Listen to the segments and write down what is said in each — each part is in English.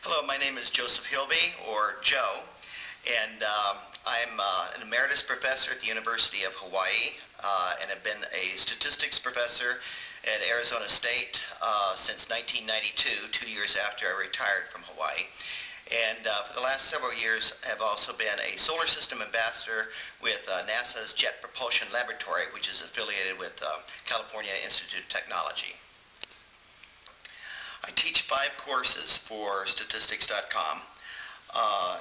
Hello, my name is Joseph Hilbe, or Joe, and I'm an emeritus professor at the University of Hawaii, and have been a statistics professor at Arizona State since 1992, 2 years after I retired from Hawaii. And for the last several years, have also been a solar system ambassador with NASA's Jet Propulsion Laboratory, which is affiliated with California Institute of Technology. I teach 5 courses for statistics.com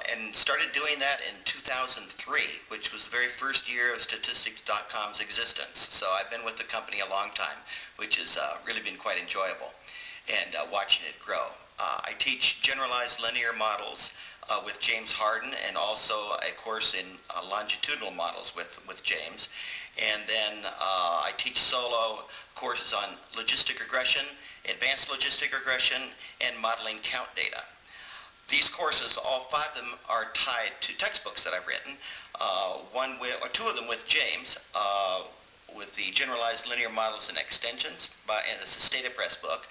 and started doing that in 2003, which was the very first year of statistics.com's existence. So I've been with the company a long time, which has really been quite enjoyable, and watching it grow. I teach generalized linear models with James Harden, and also a course in longitudinal models with James. And then I teach solo courses on logistic regression, advanced logistic regression, and modeling count data. These courses, all 5 of them, are tied to textbooks that I've written. Two of them with James, with the generalized linear models and extensions, and it's a Stata Press book.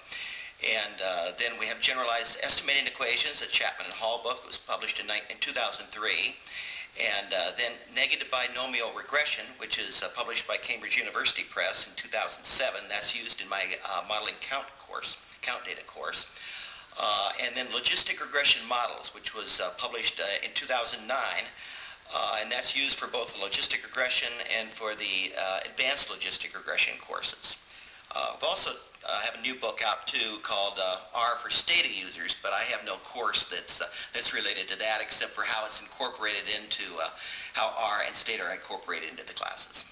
And then we have generalized estimating equations, a Chapman and Hall book that was published in 2003. And then negative binomial regression, which is published by Cambridge University Press in 2007. That's used in my modeling count data course. And then logistic regression models, which was published in 2009. And that's used for both the logistic regression and for the advanced logistic regression courses. We've also have a new book out too called R for Stata users, but I have no course that's related to that except for how it's incorporated into how R and Stata are incorporated into the classes.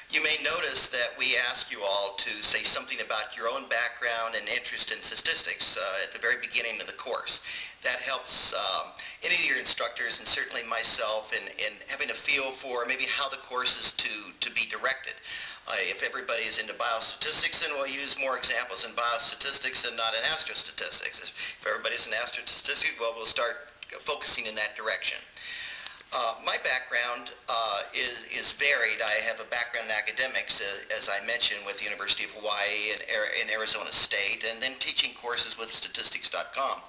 You may notice that we ask you all to say something about your own background and interest in statistics at the very beginning of the course. That helps any of your instructors, and certainly myself, in having a feel for maybe how the course is to be directed. If everybody is into biostatistics, then we'll use more examples in biostatistics and not in astrostatistics. If everybody's in astrostatistics, well, we'll start focusing in that direction. My background is varied. I have a background in academics, as I mentioned, with the University of Hawaii and in Arizona State, and then teaching courses with statistics.com.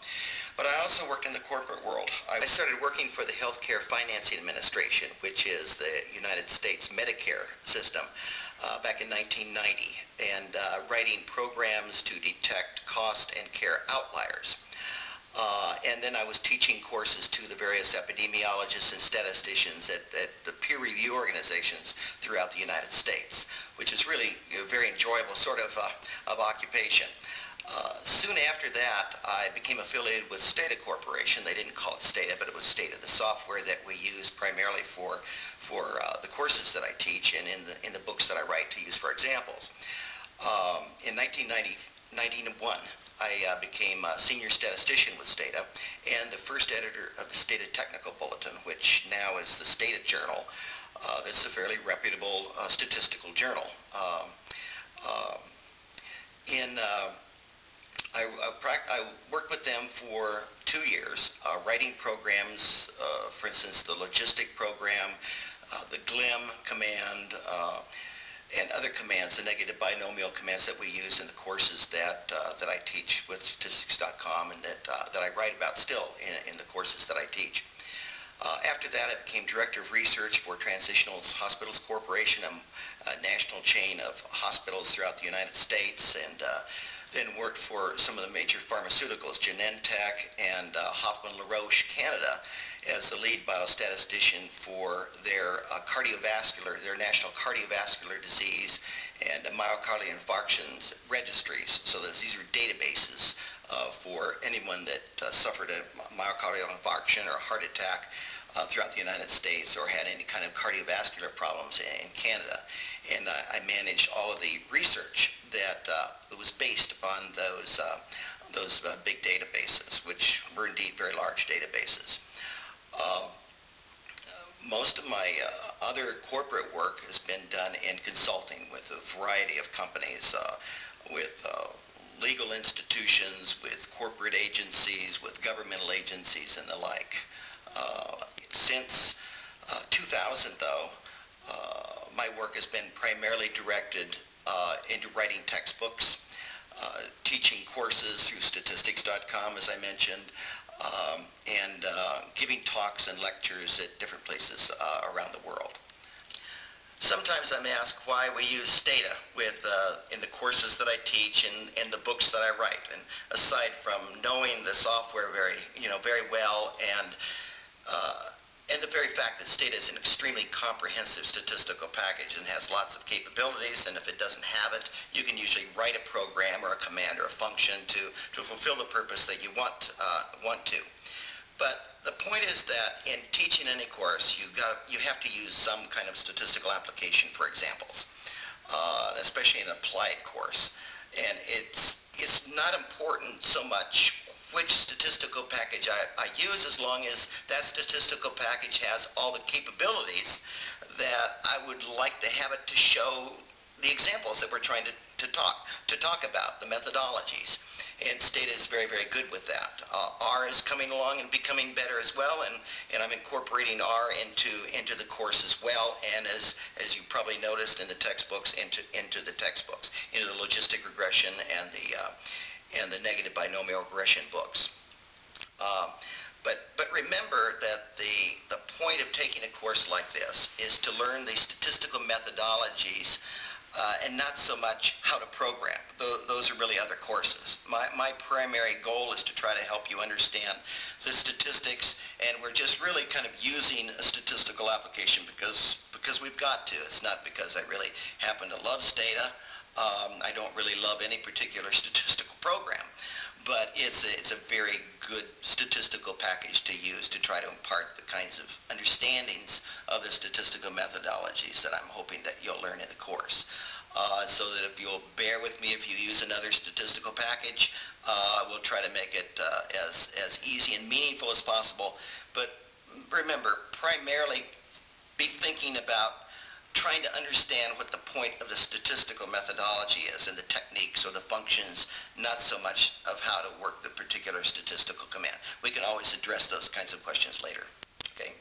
But I also worked in the corporate world. I started working for the Healthcare Financing Administration, which is the United States Medicare system, back in 1990, and writing programs to detect cost and care outliers. And then I was teaching courses to the various epidemiologists and statisticians at the peer review organizations throughout the United States, which is really a very enjoyable sort of occupation. Soon after that, I became affiliated with Stata Corporation. They didn't call it Stata, but it was Stata, the software that we use primarily for the courses that I teach and in the books that I write to use for examples. In 1991, I became a senior statistician with Stata and the first editor of the Stata Technical Bulletin, which now is the Stata Journal. That's a fairly reputable statistical journal. I worked with them for 2 years, writing programs, for instance, the logistic program, the GLIM command, and other commands, the negative binomial commands that we use in the courses that I teach with statistics.com and that I write about still in the courses that I teach. After that, I became Director of Research for Transitional Hospitals Corporation, a national chain of hospitals throughout the United States, and then worked for some of the major pharmaceuticals, Genentech and Hoffman La Roche Canada, as the lead biostatistician for their their national cardiovascular disease and myocardial infarctions registries. So these are databases for anyone that suffered a myocardial infarction or a heart attack throughout the United States or had any kind of cardiovascular problems in Canada. And I managed all of the research that was based upon those big databases, which were indeed very large databases. Most of my other corporate work has been done in consulting with a variety of companies, with legal institutions, with corporate agencies, with governmental agencies, and the like. Since 2000, though, my work has been primarily directed into writing textbooks. teaching courses through statistics.com, as I mentioned, and giving talks and lectures at different places around the world. Sometimes I'm asked why we use Stata in the courses that I teach and the books that I write. And aside from knowing the software very well, and the very fact that Stata is an extremely comprehensive statistical package and has lots of capabilities, and if it doesn't have it, you can usually write a program or a command or a function to fulfill the purpose that you want to. But the point is that in teaching any course, you have to use some kind of statistical application for examples, especially in an applied course. And it's not important so much which statistical package I use, as long as that statistical package has all the capabilities that I would like to have it to show the examples that we're trying to talk about, the methodologies. And Stata is very, very good with that. R is coming along and becoming better as well, and I'm incorporating R into the course as well, and as you probably noticed in the textbooks, into the textbooks, into the logistic regression and the negative binomial regression books. But remember that the point of taking a course like this is to learn the statistical methodologies and not so much how to program. Those are really other courses. My primary goal is to try to help you understand the statistics, and we're just really kind of using a statistical application because we've got to. It's not because I really happen to love Stata. I don't really love any particular statistical program, but it's a very good statistical package to use to try to impart the kinds of understandings of the statistical methodologies that I'm hoping that you'll learn in the course. So that if you'll bear with me if you use another statistical package, we'll try to make it as easy and meaningful as possible. But remember, primarily be thinking about trying to understand what the point of the statistical methodology is and the techniques or the functions, not so much of how to work the particular statistical command. We can always address those kinds of questions later. Okay?